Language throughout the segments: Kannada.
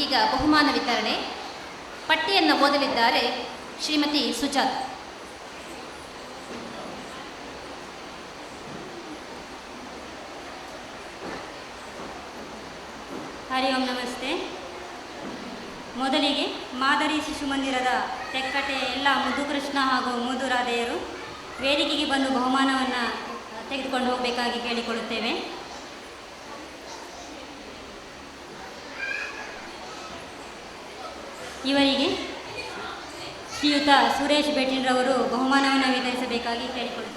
ಇದೀಗ ಬಹುಮಾನ ವಿತರಣೆ. ಪಟ್ಟಿಯನ್ನು ಓದಲಿದ್ದಾರೆ ಶ್ರೀಮತಿ ಸುಜಾತ್. ಹರಿ ಓಂ ನಮಸ್ತೆ. ಮೊದಲಿಗೆ ಮಾದರಿ ಶಿಶು ಮಂದಿರದ ತೆಕ್ಕಟ್ಟೆ ಎಲ್ಲ ಮುದುಕೃಷ್ಣ ಹಾಗೂ ಮುದುರಾಧೆಯರು ವೇದಿಕೆಗೆ ಬಂದು ಬಹುಮಾನವನ್ನು ತೆಗೆದುಕೊಂಡು ಹೋಗಬೇಕಾಗಿ ಕೇಳಿಕೊಳ್ಳುತ್ತೇವೆ. ಇವರಿಗೆ ಶ್ರೀಯುತ ಸುರೇಶ್ ಬೆಟ್ಟಿನ್ರವರು ಬಹುಮಾನವನ್ನು ವಿತರಿಸಬೇಕಾಗಿ ಕೇಳಿಕೊಳ್ಳುತ್ತೇವೆ.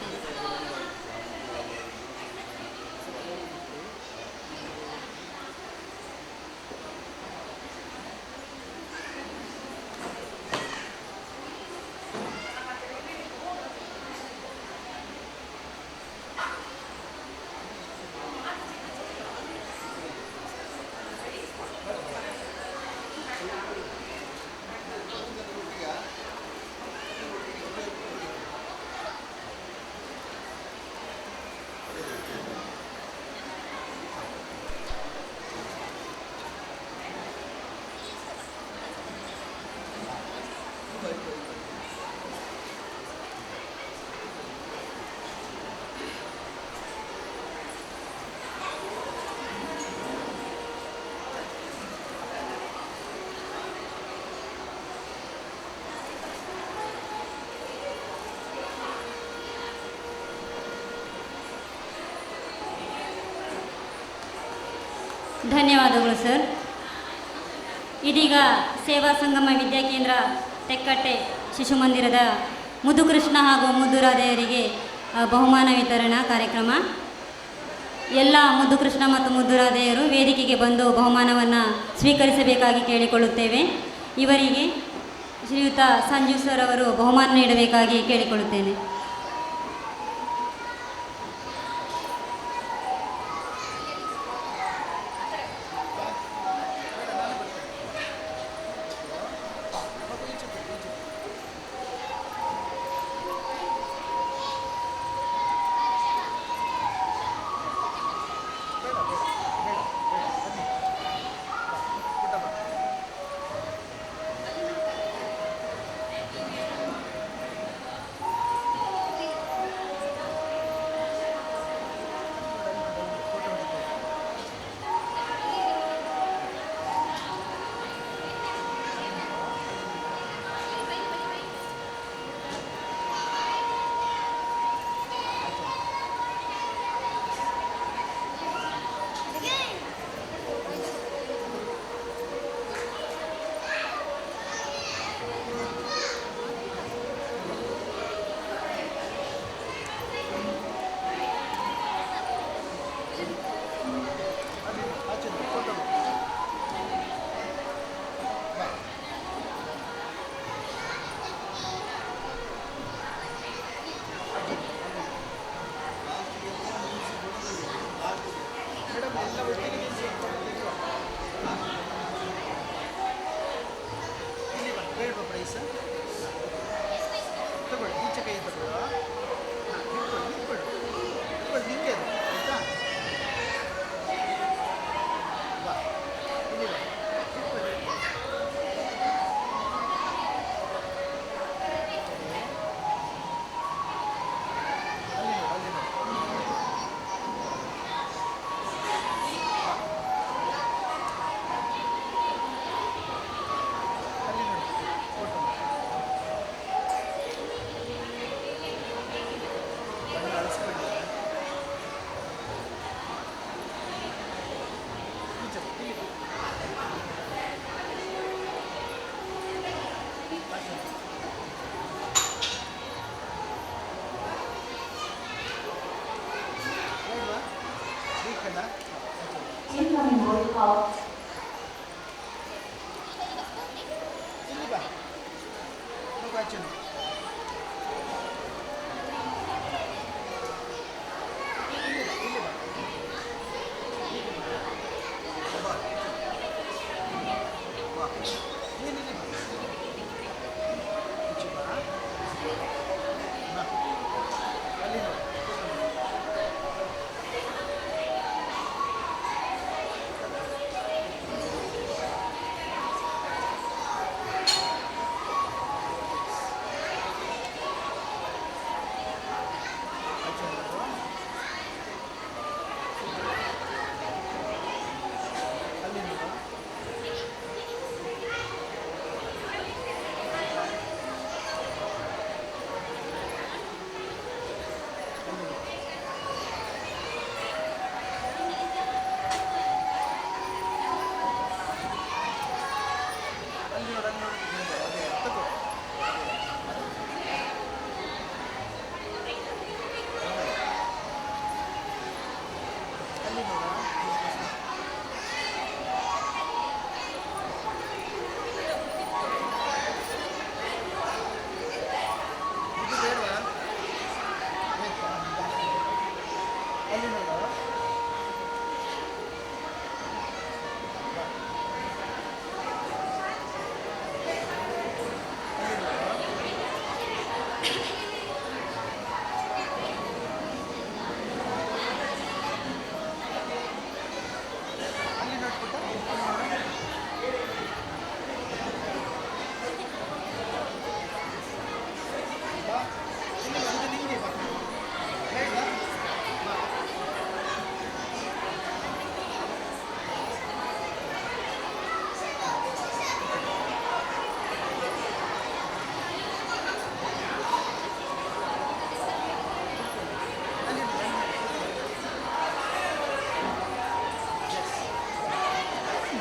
ಧನ್ಯವಾದಗಳು ಸರ್. ಇದೀಗ ಸೇವಾ ಸಂಗಮ ವಿದ್ಯಾಕೇಂದ್ರ ತೆಕ್ಕಟ್ಟೆ ಶಿಶು ಮಂದಿರದ ಮುದುಕೃಷ್ಣ ಹಾಗೂ ಮುದುರಾಧೆಯರಿಗೆ ಬಹುಮಾನ ವಿತರಣಾ ಕಾರ್ಯಕ್ರಮ. ಎಲ್ಲ ಮುದುಕೃಷ್ಣ ಮತ್ತು ಮುದುರಾಧೆಯರು ವೇದಿಕೆಗೆ ಬಂದು ಬಹುಮಾನವನ್ನು ಸ್ವೀಕರಿಸಬೇಕಾಗಿ ಕೇಳಿಕೊಳ್ಳುತ್ತೇವೆ. ಇವರಿಗೆ ಶ್ರೀಯುತ ಸಂಜು ಸರ್ ಅವರು ಬಹುಮಾನ ನೀಡಬೇಕಾಗಿ ಕೇಳಿಕೊಳ್ಳುತ್ತೇನೆ.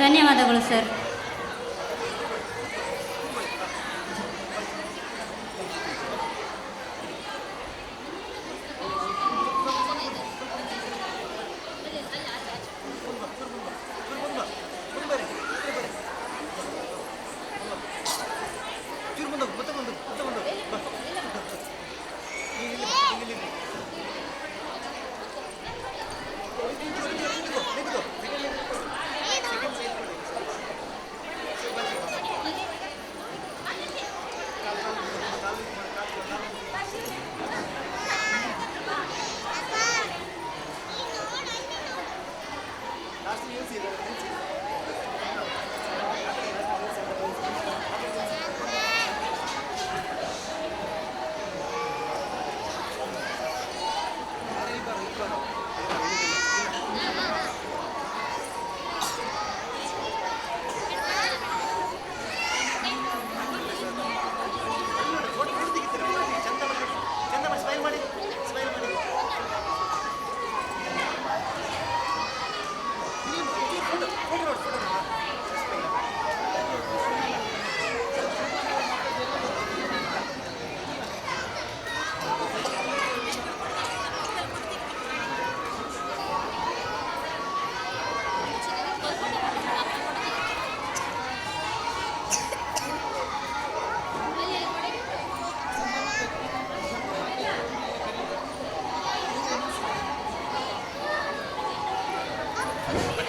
ಧನ್ಯವಾದಗಳು ಸರ್.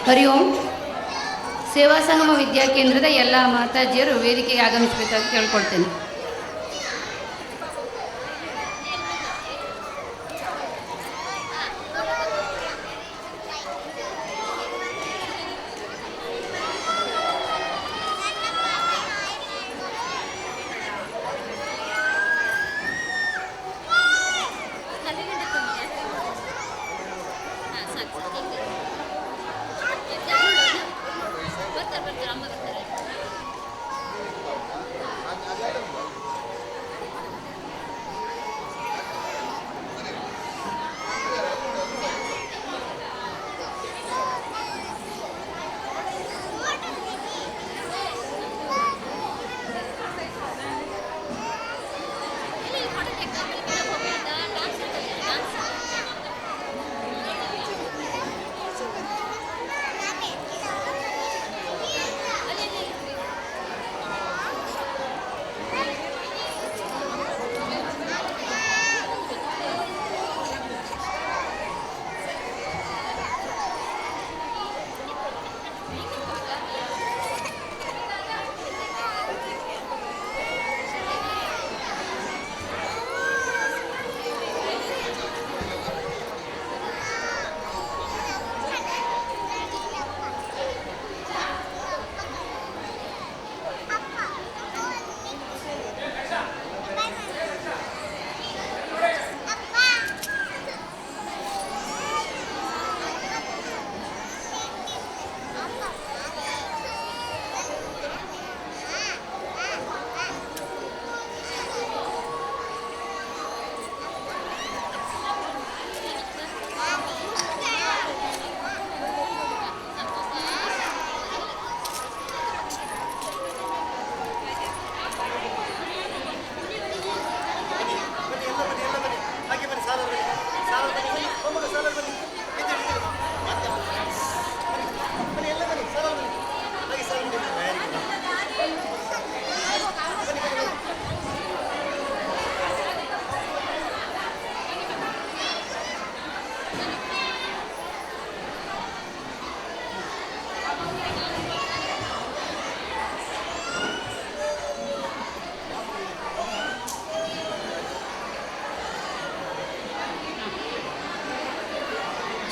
ಹರಿ ಓಂ. ಸೇವಾ ಸಂಗಮ ವಿದ್ಯಾಕೇಂದ್ರದ ಎಲ್ಲ ಮಾತಾಜಿಯರು ವೇದಿಕೆಗೆ ಆಗಮಿಸಬೇಕಾಗಿ ಕೇಳ್ಕೊಳ್ತೇನೆ.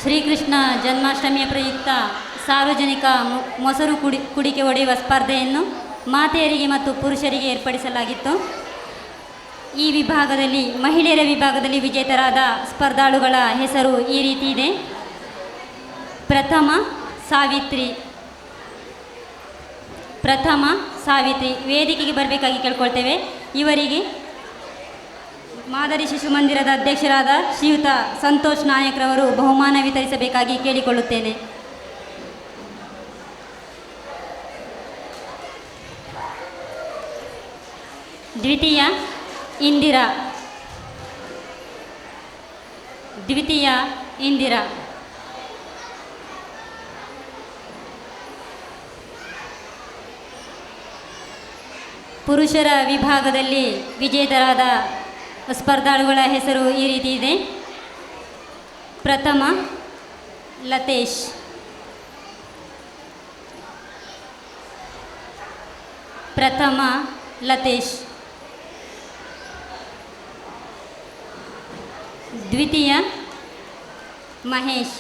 ಶ್ರೀಕೃಷ್ಣ ಜನ್ಮಾಷ್ಟಮಿಯ ಪ್ರಯುಕ್ತ ಸಾರ್ವಜನಿಕ ಮೊಸರು ಕುಡಿಕೆ ಒಡೆಯುವ ಸ್ಪರ್ಧೆಯನ್ನು ಮಾತೆಯರಿಗೆ ಮತ್ತು ಪುರುಷರಿಗೆ ಏರ್ಪಡಿಸಲಾಗಿತ್ತು. ಈ ವಿಭಾಗದಲ್ಲಿ ಮಹಿಳೆಯರ ವಿಭಾಗದಲ್ಲಿ ವಿಜೇತರಾದ ಸ್ಪರ್ಧಾಳುಗಳ ಹೆಸರು ಈ ರೀತಿ ಇದೆ. ಪ್ರಥಮ ಸಾವಿತ್ರಿ ವೇದಿಕೆಗೆ ಬರಬೇಕಾಗಿ ಕೇಳ್ಕೊಳ್ತೇವೆ. ಇವರಿಗೆ ಮಾದರಿ ಶಿಶು ಮಂದಿರದ ಅಧ್ಯಕ್ಷರಾದ ಶ್ರೀಯುತ ಸಂತೋಷ್ ನಾಯಕ್ರವರು ಬಹುಮಾನ ವಿತರಿಸಬೇಕಾಗಿ ಕೇಳಿಕೊಳ್ಳುತ್ತೇನೆ. ದ್ವಿತೀಯ ಇಂದಿರಾ. ದ್ವಿತೀಯ ಇಂದಿರಾ. ಪುರುಷರ ವಿಭಾಗದಲ್ಲಿ ವಿಜೇತರಾದ ಸ್ಪರ್ಧಾಳುಗಳ ಹೆಸರು ಈ ರೀತಿ ಇದೆ. ಪ್ರಥಮ ಲತೇಶ್. ಪ್ರಥಮ ಲತೇಶ್. ದ್ವಿತೀಯ ಮಹೇಶ್.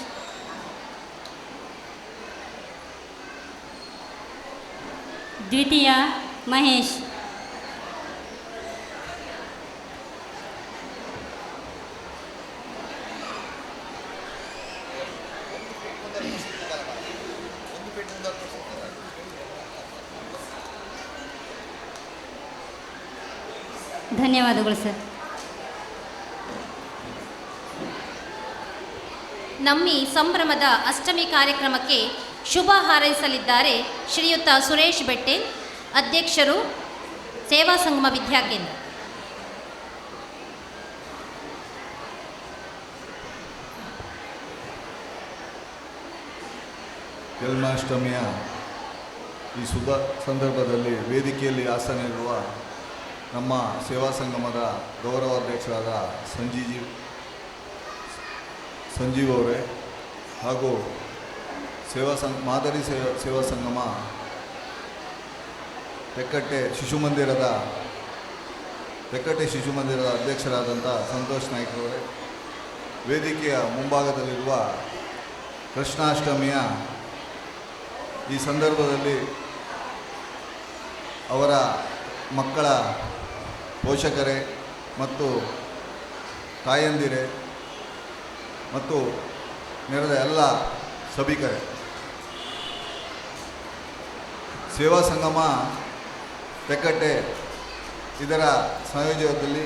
ದ್ವಿತೀಯ ಮಹೇಶ್. ಧನ್ಯವಾದಗಳು ಸರ್. ನಮ್ಮಿ ಸಂಭ್ರಮದ ಅಷ್ಟಮಿ ಕಾರ್ಯಕ್ರಮಕ್ಕೆ ಶುಭ ಹಾರೈಸಲಿದ್ದಾರೆ ಶ್ರೀಯುತ ಸುರೇಶ್ ಬೆಟ್ಟೆ, ಅಧ್ಯಕ್ಷರು, ಸೇವಾ ಸಂಗಮ ವಿದ್ಯಾಕೇಂದ್ರ. ಜನ್ಮಾಷ್ಟಮಿಯ ಈ ಶುಭ ಸಂದರ್ಭದಲ್ಲಿ ವೇದಿಕೆಯಲ್ಲಿ ಆಸನವಿರುವ ನಮ್ಮ ಸೇವಾ ಸಂಗಮದ ಗೌರವಾಧ್ಯಕ್ಷರಾದ ಸಂಜೀವ್ ಅವರೇ ಹಾಗೂ ಮಾದರಿ ಸೇವಾ ಸಂಗಮ ತೆಕ್ಕಟ್ಟೆ ಶಿಶು ಮಂದಿರದ ಅಧ್ಯಕ್ಷರಾದಂಥ ಸಂತೋಷ್ ನಾಯ್ಕರವರೇ, ವೇದಿಕೆಯ ಮುಂಭಾಗದಲ್ಲಿರುವ ಕೃಷ್ಣಾಷ್ಟಮಿಯ ಈ ಸಂದರ್ಭದಲ್ಲಿ ಅವರ ಮಕ್ಕಳ ಪೋಷಕರೇ ಮತ್ತು ತಾಯಂದಿರೇ ಮತ್ತು ನೆರೆದ ಎಲ್ಲ ಸಭಿಕರೇ, ಸೇವಾ ಸಂಗಮ ತೆಕ್ಕಟ್ಟೆ ಇದರ ಸಂಯೋಜಕದಲ್ಲಿ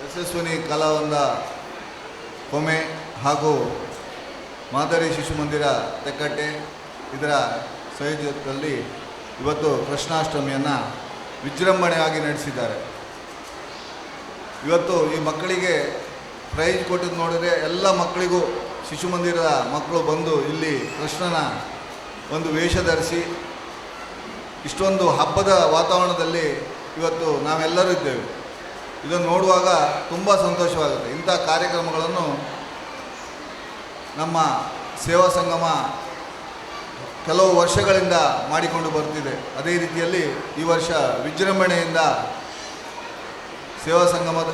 ಯಶಸ್ವಿನಿ ಕಲಾವಂದ ಕೊಮೆ ಹಾಗೂ ಮಾದರಿ ಶಿಶು ಮಂದಿರ ತೆಕ್ಕಟ್ಟೆ ಇದರ ಸಂಯೋಜಕದಲ್ಲಿ ಇವತ್ತು ಕೃಷ್ಣಾಷ್ಟಮಿಯನ್ನು ವಿಜೃಂಭಣೆಯಾಗಿ ನಡೆಸಿದ್ದಾರೆ. ಇವತ್ತು ಈ ಮಕ್ಕಳಿಗೆ ಪ್ರೈಜ್ ಕೊಟ್ಟಿದ್ದು ನೋಡಿದರೆ ಎಲ್ಲ ಮಕ್ಕಳಿಗೂ ಶಿಶು ಮಂದಿರದ ಮಕ್ಕಳು ಬಂದು ಇಲ್ಲಿ ಕೃಷ್ಣನ ಒಂದು ವೇಷ ಧರಿಸಿ ಇಷ್ಟೊಂದು ಹಬ್ಬದ ವಾತಾವರಣದಲ್ಲಿ ಇವತ್ತು ನಾವೆಲ್ಲರೂ ಇದ್ದೇವೆ. ಇದನ್ನು ನೋಡುವಾಗ ತುಂಬ ಸಂತೋಷವಾಗುತ್ತೆ. ಇಂಥ ಕಾರ್ಯಕ್ರಮಗಳನ್ನು ನಮ್ಮ ಸೇವಾ ಸಂಗಮ ಕೆಲವು ವರ್ಷಗಳಿಂದ ಮಾಡಿಕೊಂಡು ಬರ್ತಿದೆ. ಅದೇ ರೀತಿಯಲ್ಲಿ ಈ ವರ್ಷ ವಿಜೃಂಭಣೆಯಿಂದ ಸೇವಾ ಸಂಗಮದ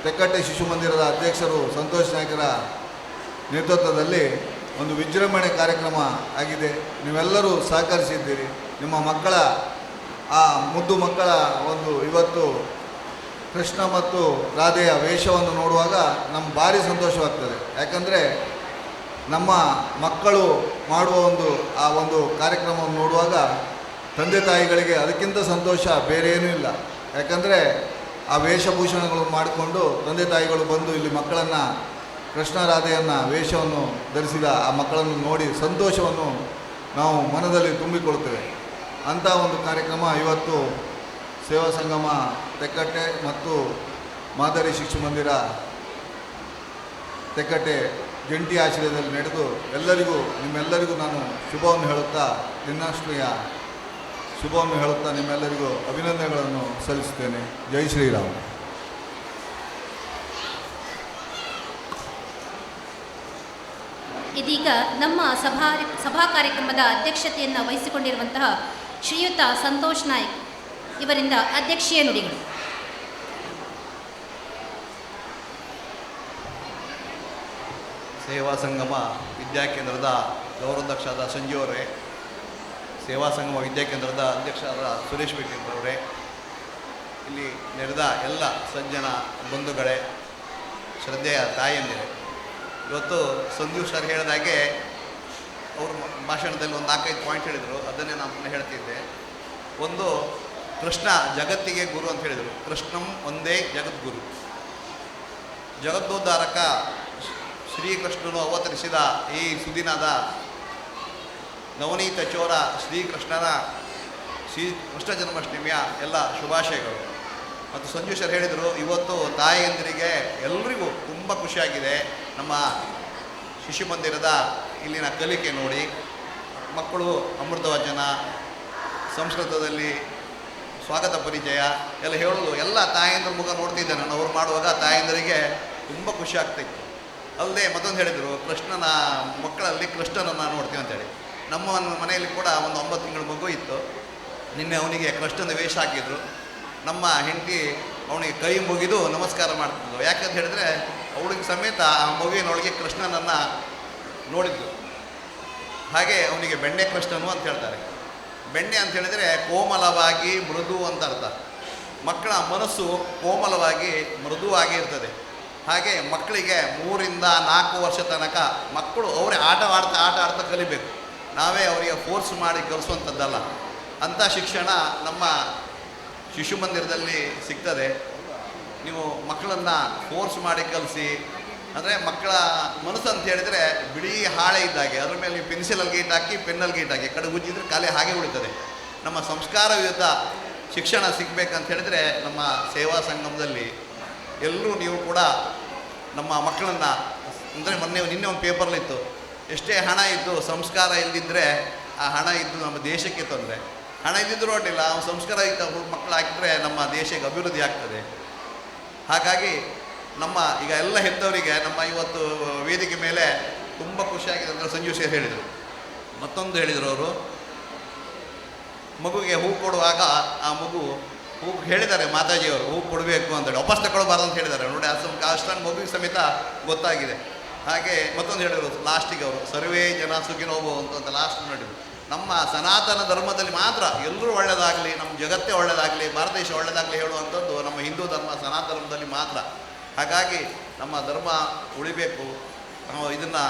ತೆಕ್ಕಟ್ಟೆ ಶಿಶು ಮಂದಿರದ ಅಧ್ಯಕ್ಷರು ಸಂತೋಷ್ ನಾಯ್ಕರ ನೇತೃತ್ವದಲ್ಲಿ ಒಂದು ವಿಜೃಂಭಣೆ ಕಾರ್ಯಕ್ರಮ ಆಗಿದೆ. ನೀವೆಲ್ಲರೂ ಸಹಕರಿಸಿದ್ದೀರಿ. ನಿಮ್ಮ ಮಕ್ಕಳ ಆ ಮುದ್ದು ಮಕ್ಕಳ ಒಂದು ಇವತ್ತು ಕೃಷ್ಣ ಮತ್ತು ರಾಧೆಯ ವೇಷವನ್ನು ನೋಡುವಾಗ ನಮ್ಗೆ ಭಾರಿ ಸಂತೋಷವಾಗ್ತದೆ. ಯಾಕಂದರೆ ನಮ್ಮ ಮಕ್ಕಳು ಮಾಡುವ ಒಂದು ಕಾರ್ಯಕ್ರಮವನ್ನು ನೋಡುವಾಗ ತಂದೆ ತಾಯಿಗಳಿಗೆ ಅದಕ್ಕಿಂತ ಸಂತೋಷ ಬೇರೆ ಏನೂ ಇಲ್ಲ. ಯಾಕಂದರೆ ಆ ವೇಷಭೂಷಣಗಳನ್ನು ಮಾಡಿಕೊಂಡು ತಂದೆ ತಾಯಿಗಳು ಬಂದು ಇಲ್ಲಿ ಮಕ್ಕಳನ್ನು ಕೃಷ್ಣ ರಾಧೆಯನ್ನು ವೇಷವನ್ನು ಧರಿಸಿದ ಆ ಮಕ್ಕಳನ್ನು ನೋಡಿ ಸಂತೋಷವನ್ನು ನಾವು ಮನದಲ್ಲಿ ತುಂಬಿಕೊಳ್ತೇವೆ. ಅಂಥ ಒಂದು ಕಾರ್ಯಕ್ರಮ ಇವತ್ತು ಸೇವಾ ಸಂಗಮ ತೆಕ್ಕಟ್ಟೆ ಮತ್ತು ಮಾದರಿ ಶಿಶು ಮಂದಿರ ತೆಕ್ಕಟ್ಟೆ ಜಂಟಿ ಆಶ್ರಯದಲ್ಲಿ ನಡೆದು ನಿಮ್ಮೆಲ್ಲರಿಗೂ ನಾನು ಶುಭವನ್ನು ಹೇಳುತ್ತಾ ದಿನಾಷ್ಟಮಿಯ ಶುಭವನ್ನು ಹೇಳುತ್ತಾ ನಿಮ್ಮೆಲ್ಲರಿಗೂ ಅಭಿನಂದನೆಗಳನ್ನು ಸಲ್ಲಿಸುತ್ತೇನೆ. ಜೈ ಶ್ರೀರಾಮ್. ಇದೀಗ ನಮ್ಮ ಸಭಾ ಕಾರ್ಯಕ್ರಮದ ಅಧ್ಯಕ್ಷತೆಯನ್ನು ವಹಿಸಿಕೊಂಡಿರುವಂತಹ ಶ್ರೀಯುತ ಸಂತೋಷ್ ನಾಯ್ಕ್ ಇವರಿಂದ ಅಧ್ಯಕ್ಷೀಯ ನುಡಿಗಳು. ಸೇವಾ ಸಂಗಮ ವಿದ್ಯಾಕೇಂದ್ರದ ಗೌರವಾಧ್ಯಕ್ಷರಾದ ಸಂಜೀವ್ ಅವರೇ, ಸೇವಾ ಸಂಗಮ ವಿದ್ಯಾಕೇಂದ್ರದ ಅಧ್ಯಕ್ಷರಾದ ಸುರೇಶ್ ಬೆಟ್ಟೆಯವರೇ, ಇಲ್ಲಿ ನಡೆದ ಎಲ್ಲ ಸಜ್ಜನ ಬಂಧುಗಳೇ, ಶ್ರದ್ಧೆಯ ತಾಯಿಯಂದಿರೇ, ಇವತ್ತು ಸಂಜೀವ್ ಸರ್ ಹೇಳಿದಾಗೆ ಅವರು ಭಾಷಣದಲ್ಲಿ ಒಂದು 4-5 ಪಾಯಿಂಟ್ ಹೇಳಿದರು. ಅದನ್ನೇ ನಾನು ಪುನಃ ಹೇಳ್ತಿದ್ದೆ. ಒಂದು, ಕೃಷ್ಣ ಜಗತ್ತಿಗೆ ಗುರು ಅಂತ ಹೇಳಿದರು. ಕೃಷ್ಣಂ ಒಂದೇ ಜಗದ್ಗುರು. ಜಗದ್ದೋದ್ಧಾರಕ ಶ್ರೀಕೃಷ್ಣನು ಅವತರಿಸಿದ ಈ ಸುದಿನದ ನವನೀತ ಚೋರ ಶ್ರೀಕೃಷ್ಣನ ಕೃಷ್ಣ ಜನ್ಮಾಷ್ಟಮಿಯ ಎಲ್ಲ ಶುಭಾಶಯಗಳು. ಮತ್ತು ಸಂಜು ಸರ್ ಹೇಳಿದರು, ಇವತ್ತು ತಾಯಿಯಂದಿರಿಗೆ ಎಲ್ರಿಗೂ ತುಂಬ ಖುಷಿಯಾಗಿದೆ. ನಮ್ಮ ಶಿಶು ಮಂದಿರದ ಇಲ್ಲಿನ ಕಲಿಕೆ ನೋಡಿ, ಮಕ್ಕಳು ಅಮೃತ ವಚನ, ಸಂಸ್ಕೃತದಲ್ಲಿ ಸ್ವಾಗತ ಪರಿಚಯ ಎಲ್ಲ ಹೇಳೋದು ಎಲ್ಲ ತಾಯಂದ್ರ ಮುಖ ನೋಡ್ತಿದ್ದೆ ನಾನು. ಅವ್ರು ಮಾಡುವಾಗ ತಾಯಂದರಿಗೆ ತುಂಬ ಖುಷಿ ಆಗ್ತಾಯಿತ್ತು. ಅಲ್ಲದೆ ಮತ್ತೊಂದು ಹೇಳಿದರು, ಕೃಷ್ಣನ ಮಕ್ಕಳಲ್ಲಿ ಕೃಷ್ಣನನ್ನು ನೋಡ್ತೀವಿ ಅಂತೇಳಿ. ನಮ್ಮ ಮನೆಯಲ್ಲಿ ಕೂಡ ಒಂದು 9 ತಿಂಗಳ ಮಗು ಇತ್ತು. ನಿನ್ನೆ ಅವನಿಗೆ ಕೃಷ್ಣನ ವೇಷ ಹಾಕಿದ್ರು. ನಮ್ಮ ಹೆಂಡತಿ ಅವನಿಗೆ ಕೈ ಮುಗಿದು ನಮಸ್ಕಾರ ಮಾಡ್ತಿದ್ಳು. ಯಾಕಂತ ಹೇಳಿದ್ರೆ ಅವಳಿಗೆ ಸಮೇತ ಆ ಮಗುವಿನೊಳಗೆ ಕೃಷ್ಣನನ್ನು ನೋಡಿದ್ದು. ಹಾಗೆ ಅವನಿಗೆ ಬೆಣ್ಣೆ ಕೃಷ್ಣನು ಅಂತ ಹೇಳ್ತಾರೆ. ಬೆಣ್ಣೆ ಅಂತ ಹೇಳಿದರೆ ಕೋಮಲವಾಗಿ ಮೃದು ಅಂತ ಅರ್ಥ. ಮಕ್ಕಳ ಮನಸ್ಸು ಕೋಮಲವಾಗಿ ಮೃದುವಾಗಿ ಇರ್ತದೆ. ಹಾಗೆ ಮಕ್ಕಳಿಗೆ 3 ರಿಂದ 4 ವರ್ಷ ತನಕ ಮಕ್ಕಳು ಅವರೇ ಆಟ ಆಡ್ತಾ ಕಲಿಬೇಕು. ನಾವೇ ಅವರಿಗೆ ಫೋರ್ಸ್ ಮಾಡಿ ಕಲಿಸುವಂಥದ್ದಲ್ಲ. ಅಂಥ ಶಿಕ್ಷಣ ನಮ್ಮ ಶಿಶು ಮಂದಿರದಲ್ಲಿ ಸಿಗ್ತದೆ. ನೀವು ಮಕ್ಕಳನ್ನು ಫೋರ್ಸ್ ಮಾಡಿ ಕಲಿಸಿ, ಅಂದರೆ ಮಕ್ಕಳ ಮನಸ್ಸು ಅಂತ ಹೇಳಿದರೆ ಬಿಡಿ ಹಾಳೆ ಇದ್ದಾಗೆ, ಅದ್ರ ಮೇಲೆ ನೀವು ಪೆನ್ಸಿಲಲ್ಲಿ ಗೀಟ್ ಹಾಕಿ, ಪೆನ್ನಲ್ಲಿ ಗೀಟ್ ಹಾಕಿ, ಕಡೆ ಉಜ್ಜಿದ್ರೆ ಕಾಲೇ ಹಾಗೆ ಉಳಿತದೆ. ನಮ್ಮ ಸಂಸ್ಕಾರಯುತ ಶಿಕ್ಷಣ ಸಿಗಬೇಕಂತ ಹೇಳಿದರೆ ನಮ್ಮ ಸೇವಾ ಸಂಗಮದಲ್ಲಿ ಎಲ್ಲರೂ ನೀವು ಕೂಡ ನಮ್ಮ ಮಕ್ಕಳನ್ನು, ಅಂದರೆ ನಿನ್ನೆ ಒಂದು ಪೇಪರ್ಲಿತ್ತು, ಎಷ್ಟೇ ಹಣ ಇದ್ದು ಸಂಸ್ಕಾರ ಇಲ್ಲದಿದ್ದರೆ ಆ ಹಣ ಇದ್ದು ನಮ್ಮ ದೇಶಕ್ಕೆ ತೊಂದರೆ. ಹಣ ಇದ್ದಿದ್ದರೂ ಅಡ್ಡಿಲ್ಲ, ಸಂಸ್ಕಾರ ಇದ್ದ ಮಕ್ಕಳು ಹಾಕಿದರೆ ನಮ್ಮ ದೇಶಕ್ಕೆ ಅಭಿವೃದ್ಧಿ ಆಗ್ತದೆ. ಹಾಗಾಗಿ ನಮ್ಮ ಈಗ ಎಲ್ಲ ಹೆತ್ತವರಿಗೆ ನಮ್ಮ ಇವತ್ತು ವೇದಿಕೆ ಮೇಲೆ ತುಂಬ ಖುಷಿಯಾಗಿದೆ ಅಂದರೆ ಸಂಜು ಸರ್ ಹೇಳಿದರು. ಮತ್ತೊಂದು ಹೇಳಿದರು ಅವರು, ಮಗುಗೆ ಹೂ ಕೊಡುವಾಗ ಆ ಮಗು ಹೂ ಹೇಳಿದ್ದಾರೆ ಮಾತಾಜಿಯವರು, ಹೂ ಕೊಡಬೇಕು ಅಂತೇಳಿ, ವಾಪಸ್ ತಗೊಳ್ಬಾರ್ದು ಅಂತ ಹೇಳಿದ್ದಾರೆ ನೋಡಿ. ಅಷ್ಟೊಂದು ಮಗುವಿಗೆ ಸಮೇತ ಗೊತ್ತಾಗಿದೆ. ಹಾಗೆ ಮತ್ತೊಂದು ಹೇಳಿದರು ಲಾಸ್ಟಿಗೆ ಅವರು, ಸರ್ವೇ ಜನ ಸುಖಿನೋ ಭವಂತು ಅಂತ ಲಾಸ್ಟ್ ನೋಡಿದರು. ನಮ್ಮ ಸನಾತನ ಧರ್ಮದಲ್ಲಿ ಮಾತ್ರ ಎಲ್ಲರೂ ಒಳ್ಳೆಯದಾಗಲಿ, ನಮ್ಮ ಜಗತ್ತೇ ಒಳ್ಳೆಯದಾಗಲಿ, ಭಾರತ ದೇಶ ಒಳ್ಳೆಯದಾಗಲಿ ಹೇಳುವಂಥದ್ದು ನಮ್ಮ ಹಿಂದೂ ಧರ್ಮ ಸನಾತನ ಧರ್ಮದಲ್ಲಿ ಮಾತ್ರ. ಹಾಗಾಗಿ ನಮ್ಮ ಧರ್ಮ ಉಳಿಬೇಕು, ನಾವು ಇದನ್ನು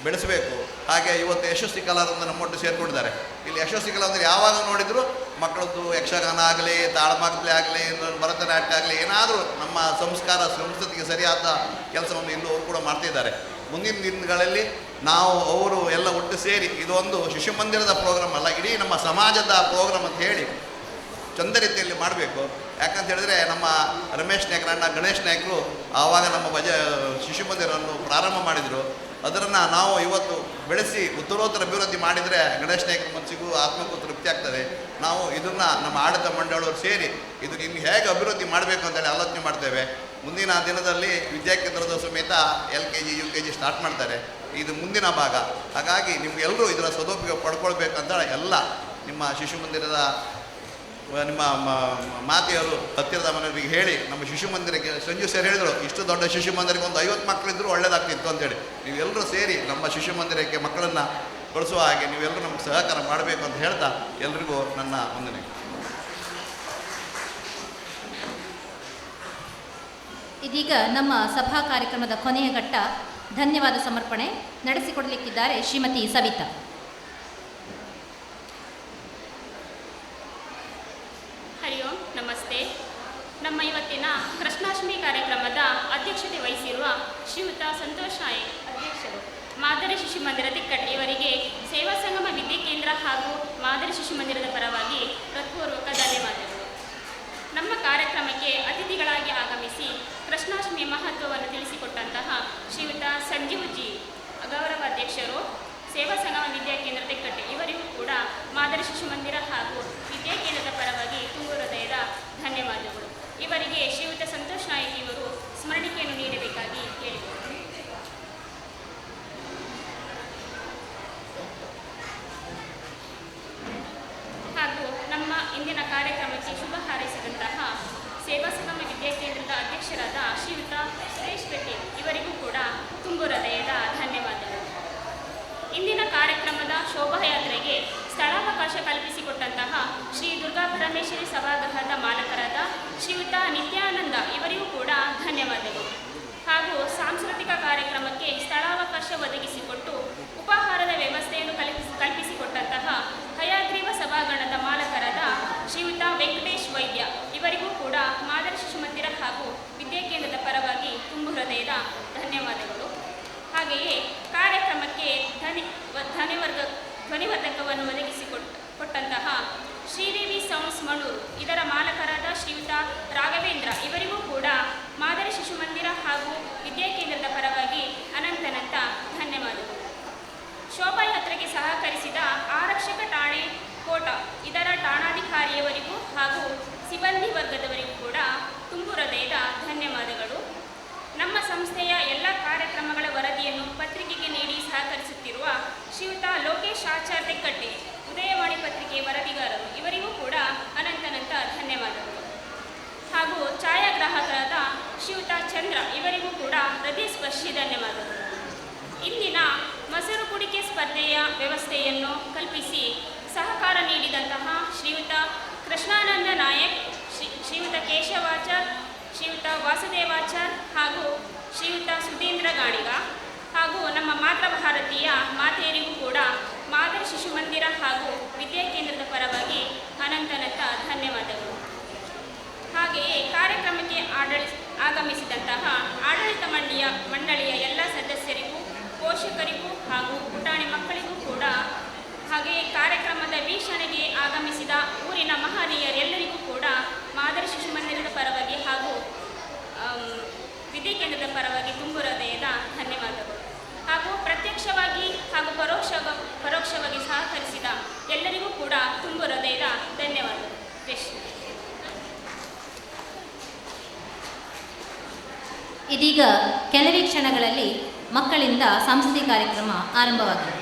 ಬೆಳೆಸಬೇಕು. ಹಾಗೆ ಇವತ್ತು ಯಶಸ್ವಿ ಕಲಾವಿದ ನಮ್ಮೊಟ್ಟು ಸೇರಿಕೊಂಡಿದ್ದಾರೆ. ಇಲ್ಲಿ ಯಶಸ್ವಿ ಕಲಾವಿದರು ಯಾವಾಗ ನೋಡಿದರೂ ಮಕ್ಕಳದ್ದು ಯಕ್ಷಗಾನ ಆಗಲಿ, ತಾಳಮಕ್ಕಳೇ ಆಗಲಿ, ಭರತನಾಟ್ಯ ಆಗಲಿ, ಏನಾದರೂ ನಮ್ಮ ಸಂಸ್ಕಾರ ಸಂಸ್ಕೃತಿಗೆ ಸರಿಯಾದ ಕೆಲಸವನ್ನು ಇನ್ನೂ ಅವರು ಕೂಡ ಮಾಡ್ತಿದ್ದಾರೆ. ಮುಂದಿನ ದಿನಗಳಲ್ಲಿ ನಾವು ಅವರು ಎಲ್ಲ ಒಟ್ಟು ಸೇರಿ ಇದೊಂದು ಶಿಶು ಮಂದಿರದ ಪ್ರೋಗ್ರಾಮ್ ಅಲ್ಲ, ಇಡೀ ನಮ್ಮ ಸಮಾಜದ ಪ್ರೋಗ್ರಾಮ್ ಅಂತ ಹೇಳಿ ಚಂದ ರೀತಿಯಲ್ಲಿ ಮಾಡಬೇಕು. ಯಾಕಂತ ಹೇಳಿದ್ರೆ ನಮ್ಮ ರಮೇಶ್ ನಾಯ್ಕರ ಅಣ್ಣ ಗಣೇಶ್ ನಾಯ್ಕರು ಆವಾಗ ನಮ್ಮ ಶಿಶು ಮಂದಿರವನ್ನು ಪ್ರಾರಂಭ ಮಾಡಿದರು. ಅದನ್ನು ನಾವು ಇವತ್ತು ಬೆಳೆಸಿ ಉತ್ತರೋತ್ತರ ಅಭಿವೃದ್ಧಿ ಮಾಡಿದರೆ ಗಣೇಶ್ ನಾಯ್ಕರ ಮನಸ್ಸಿಗೂ ಆತ್ಮಕ್ಕೂ ತೃಪ್ತಿ ಆಗ್ತದೆ. ನಾವು ಇದನ್ನು ನಮ್ಮ ಆಡಳಿತ ಮಂಡಳಿಯವರು ಸೇರಿ ಇದು ಇನ್ನು ಹೇಗೆ ಅಭಿವೃದ್ಧಿ ಮಾಡಬೇಕು ಅಂತೇಳಿ ಆಲೋಚನೆ ಮಾಡ್ತೇವೆ. ಮುಂದಿನ ದಿನದಲ್ಲಿ ವಿದ್ಯಾಕೇಂದ್ರದ ಸಮೇತ LKG UKG ಸ್ಟಾರ್ಟ್ ಮಾಡ್ತಾರೆ. ಇದು ಮುಂದಿನ ಭಾಗ. ಹಾಗಾಗಿ ನಿಮಗೆಲ್ಲರೂ ಇದರ ಸದುಪಯೋಗ ಪಡ್ಕೊಳ್ಬೇಕಂತ ಎಲ್ಲ ನಿಮ್ಮ ಶಿಶು ಮಂದಿರದ ನಿಮ್ಮ ಮಾತೆಯವರು ಹತ್ತಿರದ ಮನೆಯವರಿಗೆ ಹೇಳಿ ನಮ್ಮ ಶಿಶು ಮಂದಿರಕ್ಕೆ ಸಂಜು ಸರ್ ಹೇಳಿದರು, ಇಷ್ಟು ದೊಡ್ಡ ಶಿಶು ಮಂದಿರಕ್ಕೆ ಒಂದು 50 ಮಕ್ಕಳಿದ್ದರೂ ಒಳ್ಳೆಯದಾಗ್ತಿತ್ತು ಅಂತೇಳಿ. ನೀವೆಲ್ಲರೂ ಸೇರಿ ನಮ್ಮ ಶಿಶು ಮಂದಿರಕ್ಕೆ ಮಕ್ಕಳನ್ನು ಕಳಿಸುವ ಹಾಗೆ ನೀವೆಲ್ಲರೂ ನಮ್ಗೆ ಸಹಕಾರ ಮಾಡಬೇಕು ಅಂತ ಹೇಳ್ತಾ ಎಲ್ರಿಗೂ ನನ್ನ ವಂದನೆ. ಇದೀಗ ನಮ್ಮ ಸಭಾ ಕಾರ್ಯಕ್ರಮದ ಕೊನೆಯ ಘಟ್ಟ ಧನ್ಯವಾದ ಸಮರ್ಪಣೆ ನಡೆಸಿಕೊಡಲಿಕ್ಕಿದ್ದಾರೆ ಶ್ರೀಮತಿ ಸವಿತಾ. ಹರಿ ಓಂ, ನಮಸ್ತೆ. ನಮ್ಮ ಇವತ್ತಿನ ಕೃಷ್ಣಾಷ್ಟಮಿ ಕಾರ್ಯಕ್ರಮದ ಅಧ್ಯಕ್ಷತೆ ವಹಿಸಿರುವ ಶ್ರೀಯುತ ಸಂತೋಷ್ ನಾಯಕ್ ಅಧ್ಯಕ್ಷರು, ಮಾದರಿ ಶಿಶು ಮಂದಿರ ತಿಕ್ಕಟ್ ಇವರಿಗೆ ಸೇವಾ ಸಂಗಮ ವಿದ್ಯಾಕೇಂದ್ರ ಹಾಗೂ ಮಾದರಿ ಶಿಶು ಮಂದಿರದ ಪರವಾಗಿ ಹೃತ್ಪೂರ್ವಕ ಧನ್ಯವಾದಗಳು. ನಮ್ಮ ಕಾರ್ಯಕ್ರಮಕ್ಕೆ ಅತಿಥಿಗಳಾಗಿ ಆಗಮಿಸಿ ಕೃಷ್ಣಾಷ್ಟಮಿಯ ಮಹತ್ವವನ್ನು ತಿಳಿಸಿಕೊಟ್ಟಂತಹ ಶ್ರೀಯುತ ಸಂಜೀವ್ ಜಿ ಗೌರವ ಅಧ್ಯಕ್ಷರು, ಸೇವಾ ಸಂಗಮ ವಿದ್ಯಾಕೇಂದ್ರ ತಿಕ್ಕಟ್ಟೆ ಇವರಿಗೂ ಕೂಡ ಮಾದರಿ ಶಿಶು ಮಂದಿರ ಹಾಗೂ ವಿದ್ಯಾಕೇಂದ್ರದ ಪರವಾಗಿ ತುಂಬು ಹೃದಯದ ಧನ್ಯವಾದಗಳು. ಇವರಿಗೆ ಶ್ರೀಯುತ ಸಂತೋಷ್ ನಾಯಕ್ ಇವರು ಸ್ಮರಣಿಕೆಯನ್ನು ನೀಡಬೇಕಾಗಿ ಕೇಳಿಕೊಳ್ತೀನಿ. ಹಾಗೂ ನಮ್ಮ ಇಂದಿನ ಕಾರ್ಯಕ್ರಮಕ್ಕೆ ಶುಭ ಹಾರೈಸಿದಂತಹ ಸೇವಾ ಸಂಗಮ ವಿದ್ಯಾಕೇಂದ್ರದ ಅಧ್ಯಕ್ಷರಾದ ಶ್ರೀಯುತ ಸುರೇಶ್ ಪೆಟ್ಟಿ ಇವರಿಗೂ ಕೂಡ ತುಂಬು ಹೃದಯದ ಧನ್ಯವಾದಗಳು. ಇಂದಿನ ಕಾರ್ಯಕ್ರಮದ ಶೋಭಾಯಾತ್ರೆಗೆ ಸ್ಥಳಾವಕಾಶ ಕಲ್ಪಿಸಿಕೊಟ್ಟಂತಹ ಶ್ರೀ ದುರ್ಗಾ ಪರಮೇಶ್ವರಿ ಸಭಾಗೃಹದ ಮಾಲಕರಾದ ಶ್ರೀಯುತ ನಿತ್ಯಾನಂದ ಇವರಿಗೂ ಕೂಡ ಧನ್ಯವಾದಗಳು. ಹಾಗೂ ಸಾಂಸ್ಕೃತಿಕ ಕಾರ್ಯಕ್ರಮಕ್ಕೆ ಸ್ಥಳಾವಕಾಶ ಒದಗಿಸಿಕೊಟ್ಟು ಉಪಹಾರದ ವ್ಯವಸ್ಥೆಯನ್ನು ಕಲ್ಪಿಸಿಕೊಟ್ಟಂತಹ ಹಯಗ್ರೀವ ಸಭಾಗಣದ ಮಾಲಕರಾದ ಶ್ರೀಯುತ ವೆಂಕಟೇಶ್ ವೈದ್ಯ ಇವರಿಗೂ ಕೂಡ ಮಾದರಿ ಶಿಶು ಮಂದಿರ ಹಾಗೂ ವಿದ್ಯಾಕೇಂದ್ರದ ಪರವಾಗಿ ತುಂಬು ಹೃದಯದ ಧನ್ಯವಾದಗಳು. ಹಾಗೆಯೇ ಕಾರ್ಯಕ್ರಮಕ್ಕೆ ಧ್ವನಿವರ್ಧಕವನ್ನು ಒದಗಿಸಿಕೊಟ್ಟಂತಹ ಶ್ರೀದೇವಿ ಸೌಂಡ್ಸ್ ಮಣೂರು ಇದರ ಮಾಲಕರಾದ ಶ್ರೀಯುತ ರಾಘವೇಂದ್ರ ಇವರಿಗೂ ಕೂಡ ಮಾದರಿ ಶಿಶು ಮಂದಿರ ಹಾಗೂ ವಿದ್ಯಾಕೇಂದ್ರದ ಪರವಾಗಿ ಅನಂತನಂತ ಧನ್ಯವಾದಗಳು. ಶೋಭಾಯಾತ್ರೆಗೆ ಸಹಕರಿಸಿದ ಆರಕ್ಷಕ ಠಾಣೆ ಕೋಟ ಇದರ ಠಾಣಾಧಿಕಾರಿಯವರಿಗೂ ಹಾಗೂ ಸಿಬ್ಬಂದಿ ವರ್ಗದವರಿಗೂ ಕೂಡ ತುಂಬು ಹೃದಯದ ಧನ್ಯವಾದಗಳು. ನಮ್ಮ ಸಂಸ್ಥೆಯ ಎಲ್ಲ ಕಾರ್ಯಕ್ರಮಗಳ ವರದಿಯನ್ನು ಪತ್ರಿಕೆಗೆ ನೀಡಿ ಸಹಕರಿಸುತ್ತಿರುವ ಶ್ರೀಯುತ ಲೋಕೇಶ್ ಆಚಾರ್ ತೆಕ್ಕಟ್ಟೆ ಉದಯವಾಣಿ ಪತ್ರಿಕೆ ವರದಿಗಾರರು ಇವರಿಗೂ ಕೂಡ ಅನಂತನಂತ ಧನ್ಯವಾದಗಳು. ಹಾಗೂ ಛಾಯಾಗ್ರಾಹಕರಾದ ಶ್ರೀಯುತ ಚಂದ್ರ ಇವರಿಗೂ ಕೂಡ ಹೃದಯ ಸ್ಪರ್ಶಿ ಧನ್ಯವಾದಗಳು. ಇಂದಿನ ಮೊಸರು ಕುಡಿಕೆ ಸ್ಪರ್ಧೆಯ ವ್ಯವಸ್ಥೆಯನ್ನು ಕಲ್ಪಿಸಿ ಸಹಕಾರ ನೀಡಿದಂತಹ ಶ್ರೀಯುತ ಕೃಷ್ಣಾನಂದ ನಾಯಕ್, ಶ್ರೀಯುತ ಕೇಶವಾಚಾರ್, ಶ್ರೀಯುತ ವಾಸುದೇವಾಚಾರ್ ಹಾಗೂ ಶ್ರೀಯುತ ಸುಧೀಂದ್ರ ಗಾಣಿಗ ಹಾಗೂ ನಮ್ಮ ಮಾತೃಭಾರತೀಯ ಮಾತೆಯರಿಗೂ ಕೂಡ ಮಾದರಿ ಶಿಶು ಮಂದಿರ ಹಾಗೂ ವಿದ್ಯಾಕೇಂದ್ರದ ಪರವಾಗಿ ಅನಂತನಂತ ಧನ್ಯವಾದಗಳು. ಹಾಗೆಯೇ ಕಾರ್ಯಕ್ರಮಕ್ಕೆ ಆಗಮಿಸಿದಂತಹ ಆಡಳಿತ ಮಂಡಳಿಯ ಎಲ್ಲ ಸದಸ್ಯರಿಗೂ, ಪೋಷಕರಿಗೂ ಹಾಗೂ ಪುಟಾಣಿ ಮಕ್ಕಳಿಗೂ ಕೂಡ, ಹಾಗೆಯೇ ಕಾರ್ಯಕ್ರಮದ ವೀಕ್ಷಣೆಗೆ ಆಗಮಿಸಿದ ಊರಿನ ಮಹನೀಯರೆಲ್ಲರಿಗೂ ಕೂಡ ಮಾದರಿ ಶಿಶು ಮಂದಿರದ ಪರವಾಗಿ ಹಾಗೂ ವಿದ್ಯಾಕೇಂದ್ರದ ಪರವಾಗಿ ತುಂಬು ಹೃದಯದ ಧನ್ಯವಾದಗಳು. ಹಾಗೂ ಪ್ರತ್ಯಕ್ಷವಾಗಿ ಹಾಗೂ ಪರೋಕ್ಷವಾಗಿ ಸಹಕರಿಸಿದ ಎಲ್ಲರಿಗೂ ಕೂಡ ತುಂಬು ಹೃದಯದ ಧನ್ಯವಾದಗಳು. ಇದೀಗ ಕೆಲವೇ ಕ್ಷಣಗಳಲ್ಲಿ ಮಕ್ಕಳಿಂದ ಸಾಂಸ್ಕೃತಿಕ ಕಾರ್ಯಕ್ರಮ ಆರಂಭವಾಗಿದೆ.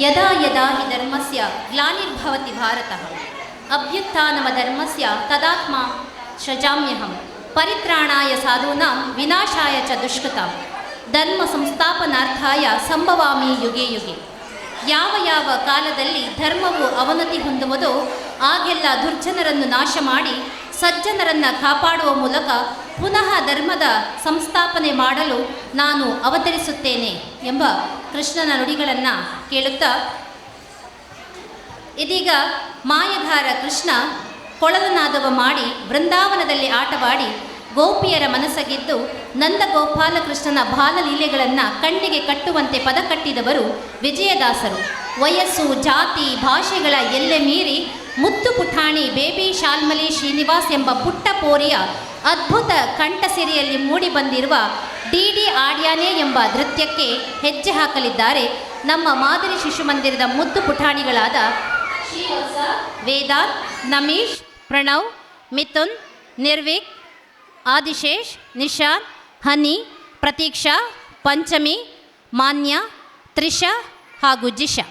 ಯದಾ ಯದಾ ಹಿ ಧರ್ಮಸ್ಯ ಗ್ಲಾನಿರ್ಭವತಿ ಭಾರತಃ ಅಭ್ಯುತ್ಥಾನಮಧರ್ಮಸ್ಯ ತದಾತ್ಮ ಸೃಜಾಮ್ಯಹಂ ಪರಿತ್ರಾಣಾಯ ಸಾಧೂನಾಂ ವಿನಾಶಾಯ ಚ ದುಷ್ಕೃತಾಂ ಧರ್ಮ ಸಂಸ್ಥಾಪನಾರ್ಥಾಯ ಸಂಭವಾಮಿ ಯುಗೆ ಯುಗೆ. ಯಾವ ಯಾವ ಕಾಲದಲ್ಲಿ ಧರ್ಮವು ಅವನತಿ ಹೊಂದುವುದೋ ಆಗೆಲ್ಲ ದುರ್ಜನರನ್ನು ನಾಶ ಮಾಡಿ ಸಜ್ಜನರನ್ನು ಕಾಪಾಡುವ ಮೂಲಕ ಪುನಃ ಧರ್ಮದ ಸಂಸ್ಥಾಪನೆ ಮಾಡಲು ನಾನು ಅವತರಿಸುತ್ತೇನೆ ಎಂಬ ಕೃಷ್ಣನ ನುಡಿಗಳನ್ನು ಕೇಳುತ್ತಾ ಇದೀಗ ಮಾಯಗಾರ ಕೃಷ್ಣ ಕೊಳಲನಾದವ ಮಾಡಿ ಬೃಂದಾವನದಲ್ಲಿ ಆಟವಾಡಿ ಗೋಪಿಯರ ಮನಸ್ಸಗಿದ್ದು ನಂದಗೋಪಾಲಕೃಷ್ಣನ ಬಾಲಲೀಲೆಗಳನ್ನು ಕಣ್ಣಿಗೆ ಕಟ್ಟುವಂತೆ ಪದ ಕಟ್ಟಿದವರು ವಿಜಯದಾಸರು. ವಯಸ್ಸು, ಜಾತಿ, ಭಾಷೆಗಳ ಎಲ್ಲೆ ಮೀರಿ ಮುತ್ತು ಪುಟಾಣಿ ಬೇಬಿ ಶಾಲ್ಮಲಿ ಶ್ರೀನಿವಾಸ್ ಎಂಬ ಪುಟ್ಟ ಪೋರಿಯ ಅದ್ಭುತ ಕಂಠಸಿರಿಯಲ್ಲಿ ಮೂಡಿಬಂದಿರುವ ಡಿ ಡಿ ಆಡ್ಯಾನೆ ಎಂಬ ನೃತ್ಯಕ್ಕೆ ಹೆಜ್ಜೆ ಹಾಕಲಿದ್ದಾರೆ ನಮ್ಮ ಮಾದರಿ ಶಿಶು ಮಂದಿರದ ಮುದ್ದು ಪುಟಾಣಿಗಳಾದ ವೇದಾಂತ್, ನಮೀಶ್, ಪ್ರಣವ್, ಮಿಥುನ್, ನಿರ್ವಿಕ್, ಆದಿಶೇಷ್, ನಿಶಾಂತ್, ಹನಿ, ಪ್ರತೀಕ್ಷಾ, ಪಂಚಮಿ, ಮಾನ್ಯ, ತ್ರಿಷಾ ಹಾಗೂ ಜಿಶಾ.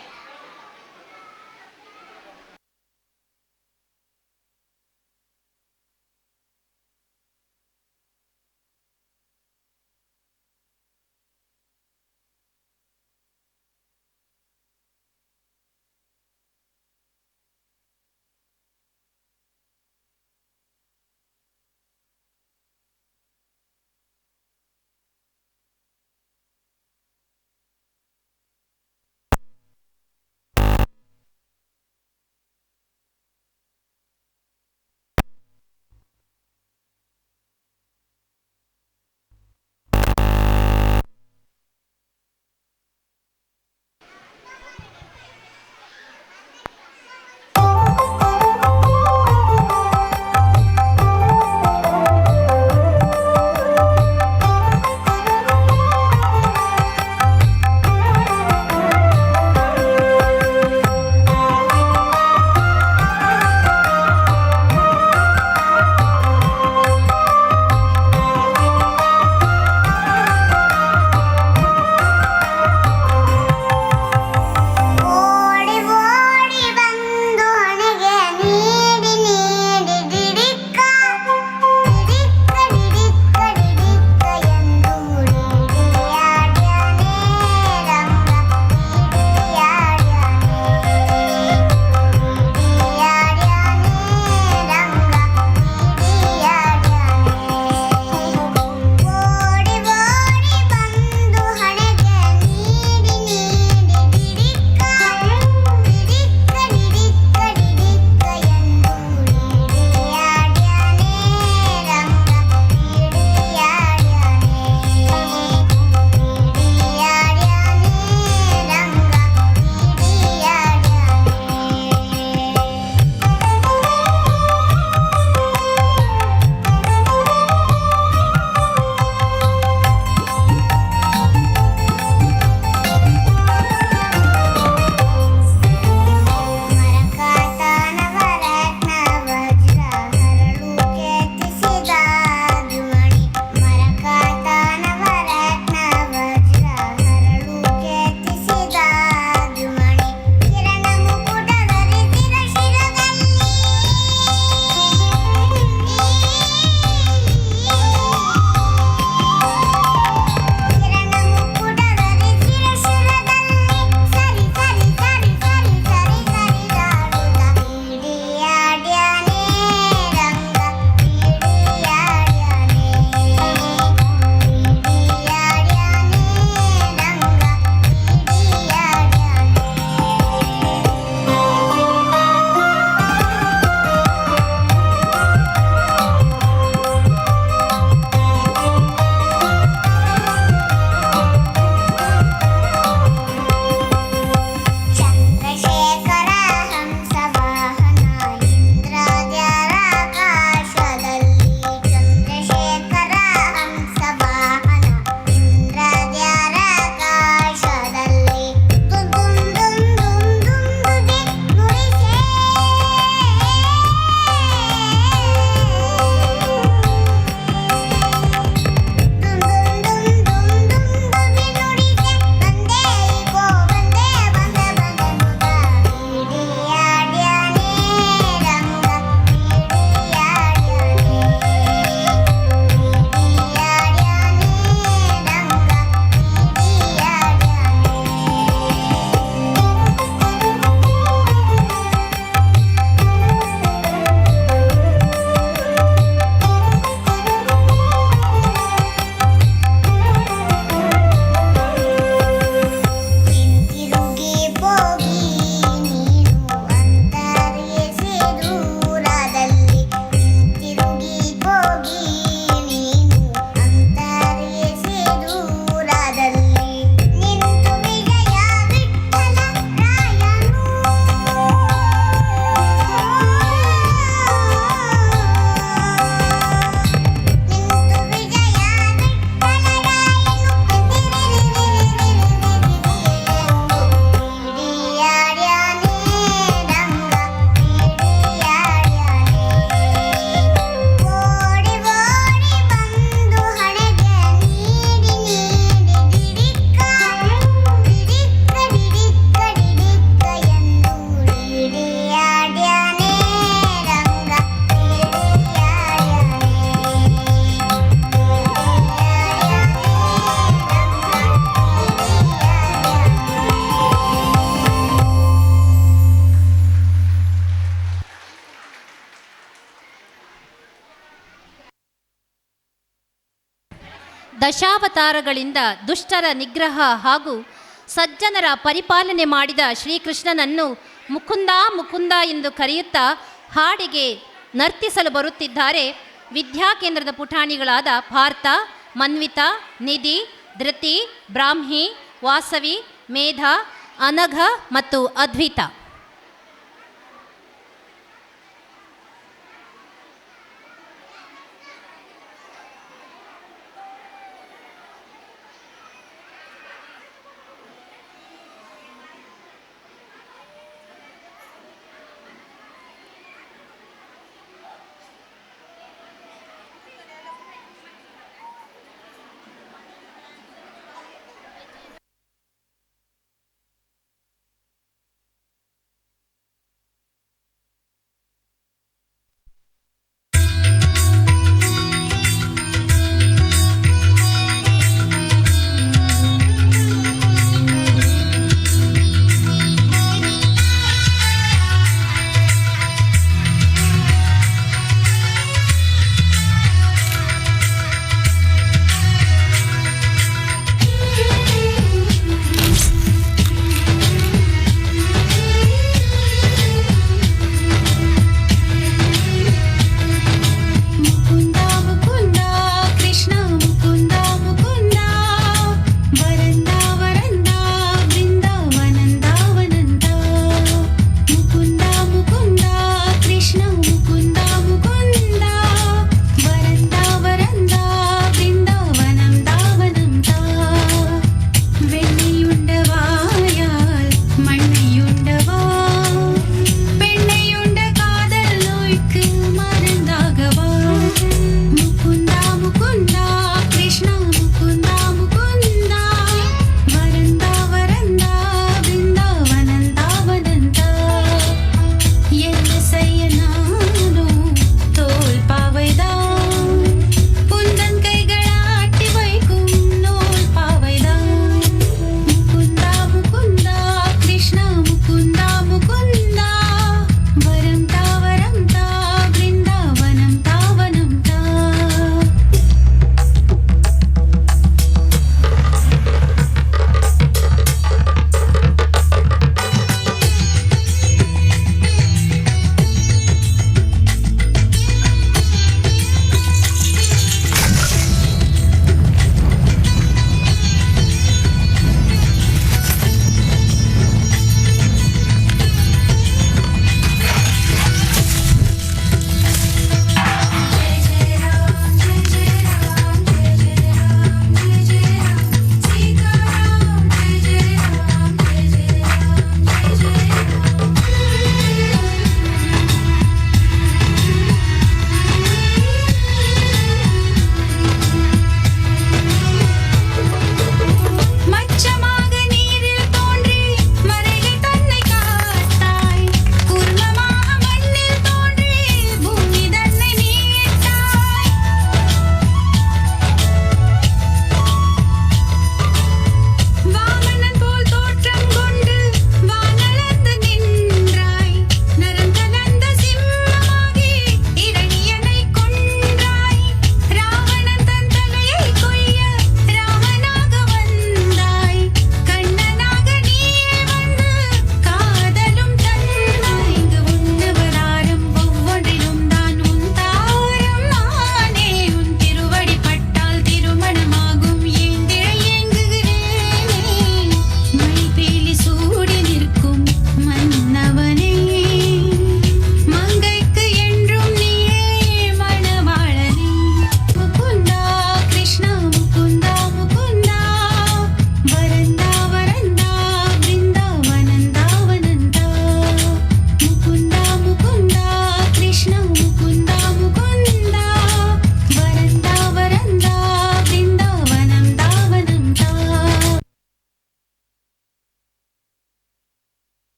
ದಶಾವತಾರಗಳಿಂದ ದುಷ್ಟರ ನಿಗ್ರಹ ಹಾಗೂ ಸಜ್ಜನರ ಪರಿಪಾಲನೆ ಮಾಡಿದ ಶ್ರೀಕೃಷ್ಣನನ್ನು ಮುಕುಂದ ಮುಕುಂದ ಎಂದು ಕರೆಯುತ್ತಾ ಹಾಡಿಗೆ ನರ್ತಿಸಲು ಬರುತ್ತಿದ್ದಾರೆ ವಿದ್ಯಾಕೇಂದ್ರದ ಪುಟಾಣಿಗಳಾದ ಪಾರ್ಥ, ಮನ್ವಿತಾ, ನಿಧಿ, ಧೃತಿ, ಬ್ರಾಹ್ಮಿ, ವಾಸವಿ, ಮೇಧಾ, ಅನಘ ಮತ್ತು ಅದ್ವಿತಾ.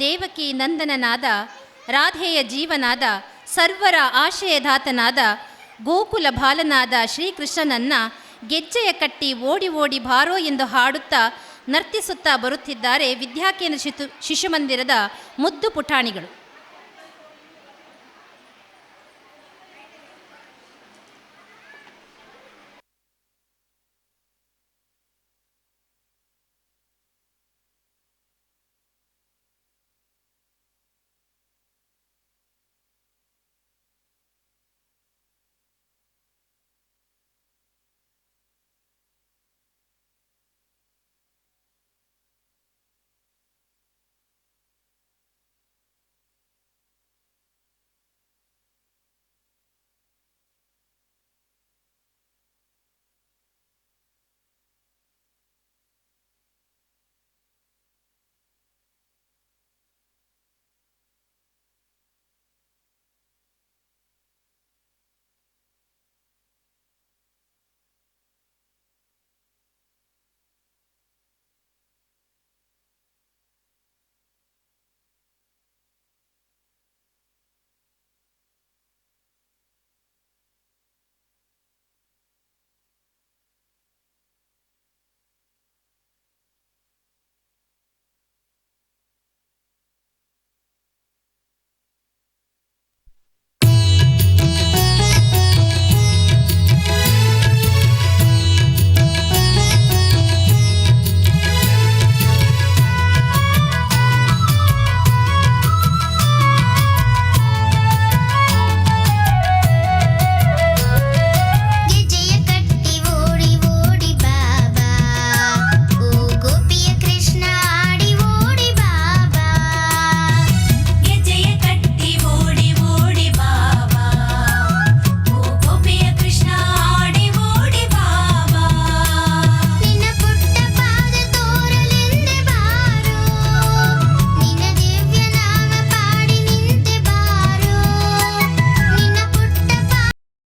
ದೇವಕಿ ನಂದನನಾದ, ರಾಧೆಯ ಜೀವನಾದ, ಸರ್ವರ ಆಶಯದಾತನಾದ, ಗೋಕುಲ ಬಾಲನಾದ ಶ್ರೀಕೃಷ್ಣನನ್ನ ಗೆಜ್ಜೆಯ ಕಟ್ಟಿ ಓಡಿ ಓಡಿ ಬಾರೋ ಎಂದು ಹಾಡುತ್ತಾ ನರ್ತಿಸುತ್ತಾ ಬರುತ್ತಿದ್ದಾರೆ ವಿದ್ಯಾಕೇಂದ್ರ ಶಿಶುಮಂದಿರದ ಮುದ್ದು ಪುಟಾಣಿಗಳು.